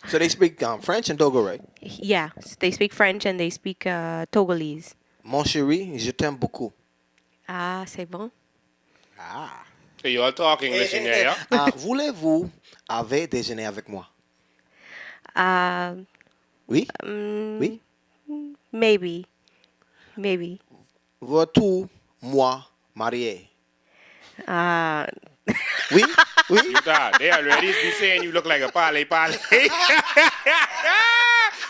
So they speak French in Togo, right? Yeah, they speak French and they speak Togolese. Mon chéri, je t'aime beaucoup. Ah, c'est bon. Ah. So you all talk English in there, yeah? Voulez-vous avoir déjeuner avec moi? Uh, Oui? Oui? maybe. Maybe. Veux-tu moi marier? Uh, Oui? Oui? You thought they already be saying you look like a pale.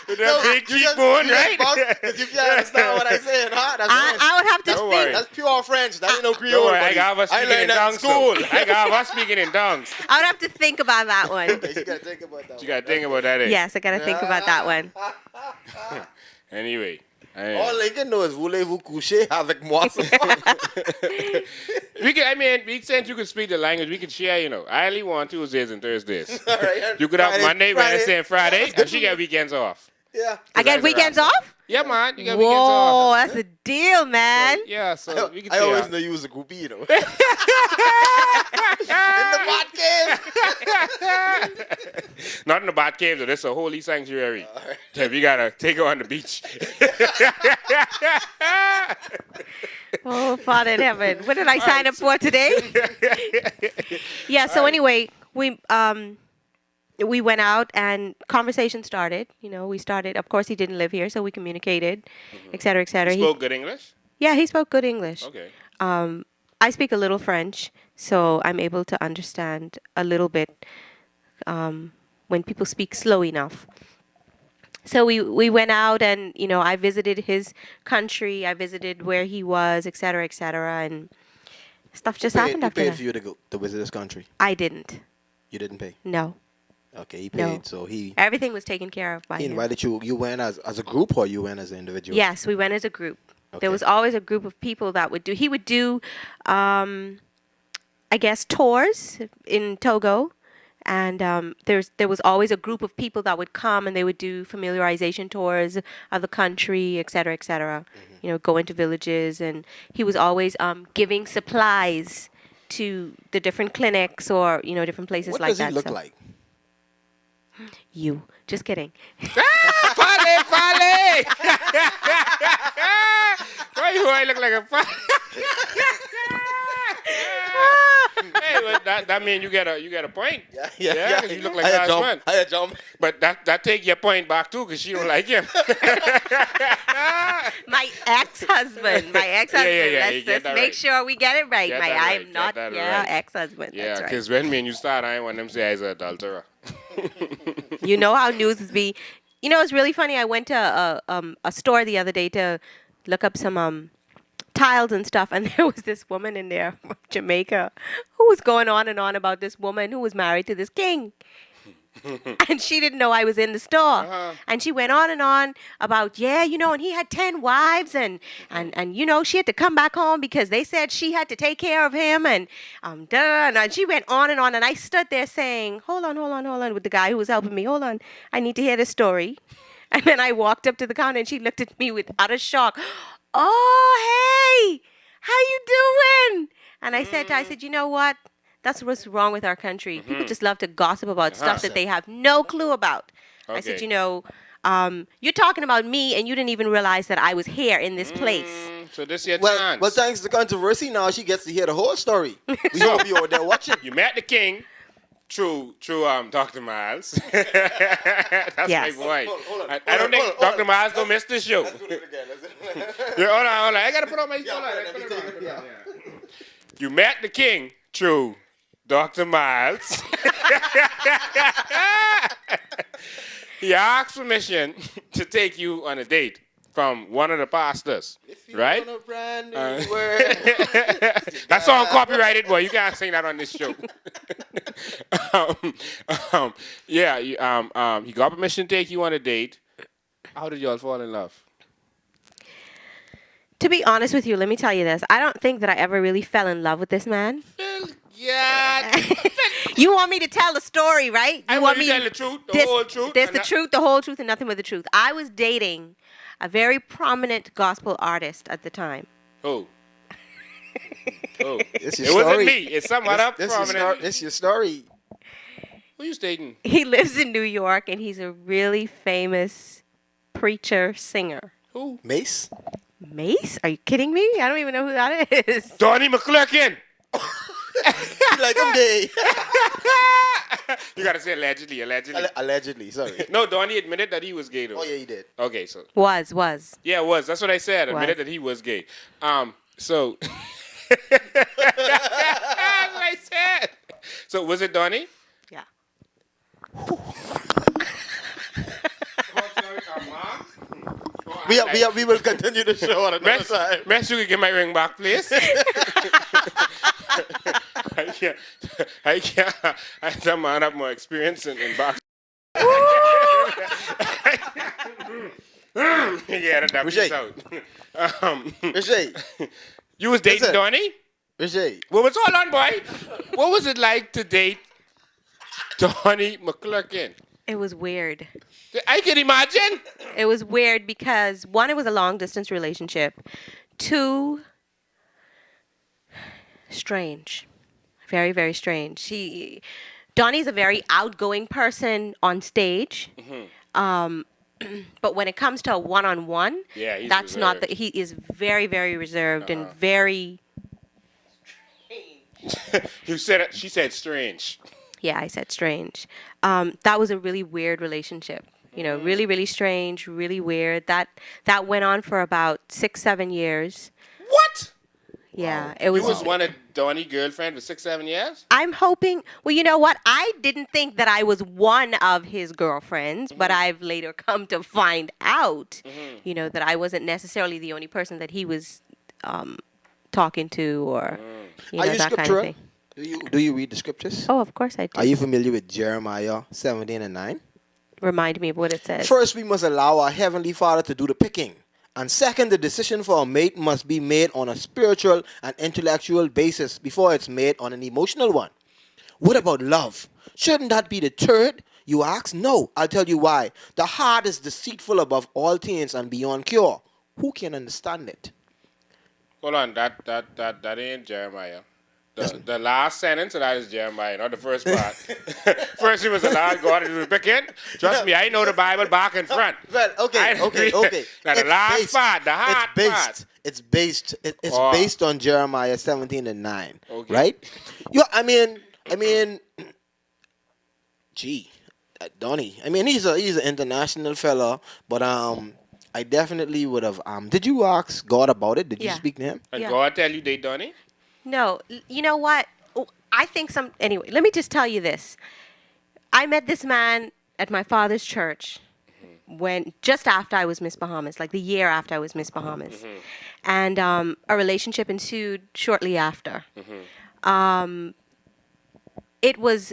With that big cheekbone, right? Because you can't understand what I'm saying, huh? That's I would have to Don't think. worry. That's pure French. That ain't no Don't Creole. worry, I buddy. got us I speaking learned in that in dunks. school. Though. I got us speaking in dunks. I would have to think about that one. You gotta think about that. You got to think about that. Eh? Yes, I gotta think about that one. Anyway. All Lincoln knows, voulez-vous coucher avec moi? Since you can speak the language, we can share, I only want Tuesdays and Thursdays. All right. You could have Monday, Wednesday, and Friday, That's and good she for got me. weekends off. Yeah. I get weekends off? Yeah, man. You got weekends Whoa, off. that's a deal, man. Yeah, so we can I share. always know you was a groupie, you know. In the bot cave. Not in the bat cave, though. This is a holy sanctuary. Yeah, we got to take her on the beach. Oh, Father in heaven. What did I sign up for today? Yeah, so anyway, we went out and conversation started. We started, of course he didn't live here, so we communicated, et cetera, et cetera. You spoke good English? Yeah, he spoke good English. Okay. I speak a little French, so I'm able to understand a little bit when people speak slow enough. So we went out and, I visited his country. I visited where he was, et cetera, and stuff just happened after He paid that. for you to go to visit this country. I didn't. You didn't pay? No. Okay, he No. paid. So he Everything was taken care of by him. invited you. You went as a group or you went as an individual? Yes, we went as a group. Okay. There was always a group of people that would do. He would do, I guess, tours in Togo. And there was always a group of people that would come and they would do familiarization tours of the country, et cetera, et cetera. Go into villages. And he was always giving supplies to the different clinics or, different places What like does that. he look So- like? You. Just kidding. Pale! Why do I look like a pale? Hey, well, that means you get a point. Yeah. 'Cause you look like last month. I jump. But that take your point back too, because she don't like him. My ex-husband. Yeah, you get Let's that make right. sure we get it right. Get My that right, I'm get not that yeah right. ex-husband. Yeah, That's right. because when me and you start, I ain't want them to say I was an adulterer. You know how news is be. It's really funny. I went to a store the other day to look up some tiles and stuff, and there was this woman in there from Jamaica who was going on and on about this woman who was married to this king. And she didn't know I was in the store. And she went on and on about, and he had 10 wives and she had to come back home because they said she had to take care of him and and she went on and I stood there saying, hold on with the guy who was helping me. Hold on. I need to hear this story. And then I walked up to the counter and she looked at me with utter shock. Oh, hey, how you doing? And I said, you know what? That's what's wrong with our country. People just love to gossip about stuff that they have no clue about. I said, Okay. you're talking about me and you didn't even realize that I was here in this place. So this your Well, chance. well, thanks to controversy, now she gets to hear the whole story. We hope you over there watching. You met the king through Dr. Miles. That's Yes. my boy. Hold on, I don't think hold on. Dr. Miles don't miss this show. Let's do it again. Yeah, hold on. I gotta put on my. Yeah. You met the king through Dr. Miles. He asked permission to take you on a date from one of the pastors, right? Want a brand new word. That song copyrighted, boy. You can't sing that on this show. He got permission to take you on a date. How did y'all fall in love? To be honest with you, let me tell you this. I don't think that I ever really fell in love with this man. Yeah. You want me to tell the story, right? I You want want you me to tell the truth, the whole truth. There's and the that- truth, the whole truth, and nothing but the truth. I was dating a very prominent gospel artist at the time. Oh. Oh. It's It your wasn't story. me. It's someone up This prominent. your story. Who you dating? He lives in New York, and he's a really famous preacher singer. Who? Mace? Mace? Are you kidding me? I don't even know who that is. Donnie McClurkin. Like I'm gay. You gotta say allegedly. Allegedly, sorry. No, Donnie admitted that he was gay though. Oh yeah, he did. Okay, so Was. yeah, it was. That's what I said. Was. Admitted that he was gay. So that's what I said. So was it Donnie? Yeah. We will continue the show on another time. Best you can get my ring back, please. I can't. That man have more experience in boxing. Yeah, that piece out. Richa, You was dating Listen. Donnie? Richa, What was hold on, boy? What was it like to date Donnie McClurkin? It was weird. I can imagine. It was weird because, one, it was a long-distance relationship. Two, strange. Very, very strange. Donnie's a very outgoing person on stage. But when it comes to a one-on-one, Yeah, he's that's not reserved. he is very, very reserved and very. You said it. She said strange. Yeah, I said strange. That was a really weird relationship. You know, really, really strange, really weird. That went on for about 6-7 years. What? Yeah, it You was. was one of Donnie's girlfriend for 6-7 years? I'm hoping. Well, you know what? I didn't think that I was one of his girlfriends, but I've later come to find out, you know, that I wasn't necessarily the only person that he was talking to, or you know, are you that kind of scriptural? thing. Do you read the scriptures? Oh, of course I do. Are you familiar with Jeremiah 17:9? Remind me of what it says. First, we must allow our Heavenly Father to do the picking. And second, the decision for a mate must be made on a spiritual and intellectual basis before it's made on an emotional one. What about love? Shouldn't that be the third? You ask? No, I'll tell you why. The heart is deceitful above all things and beyond cure. Who can understand it? Hold on, that ain't Jeremiah. The last sentence of that is Jeremiah, not the first part. First, he was allowed God to do the picking. Trust me, I know the Bible back and front. Well, okay. Now, the It's last based- part, the hard part. It's based Oh. based on Jeremiah 17:9. Okay. Right? I mean, gee, Donnie. I mean, he's an international fella, but I definitely would have. Did you ask God about it? Did you Yeah. speak to him? And Yeah. God tell you date Donnie? No, you know what? I think anyway, let me just tell you this. I met this man at my father's church just after I was Miss Bahamas, like the year after I was Miss Bahamas. And a relationship ensued shortly after. It was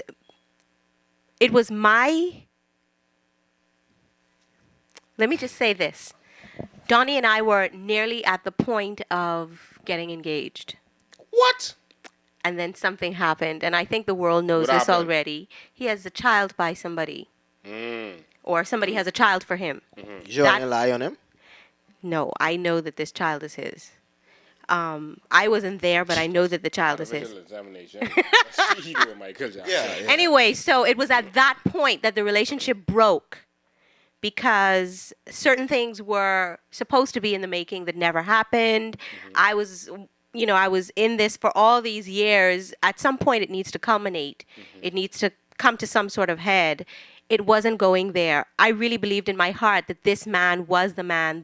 my, let me just say this. Donnie and I were nearly at the point of getting engaged. What? And then something happened, and I think the world knows What this happened? already. He has a child by somebody, Mm. or somebody has a child for him. You sure I didn't lie on him? No, I know that this child is his. I wasn't there, but I know that the child is his. Medical examination. That's he doing Michael Jackson. Anyway, so it was at that point that the relationship broke because certain things were supposed to be in the making that never happened. I was in this for all these years. At some point, it needs to culminate. It needs to come to some sort of head. It wasn't going there. I really believed in my heart that this man was the man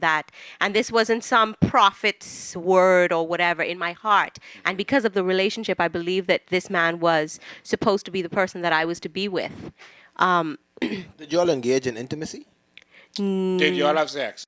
and this wasn't some prophet's word or whatever, in my heart. And because of the relationship, I believed that this man was supposed to be the person that I was to be with. Did y'all engage in intimacy? Did y'all have sex?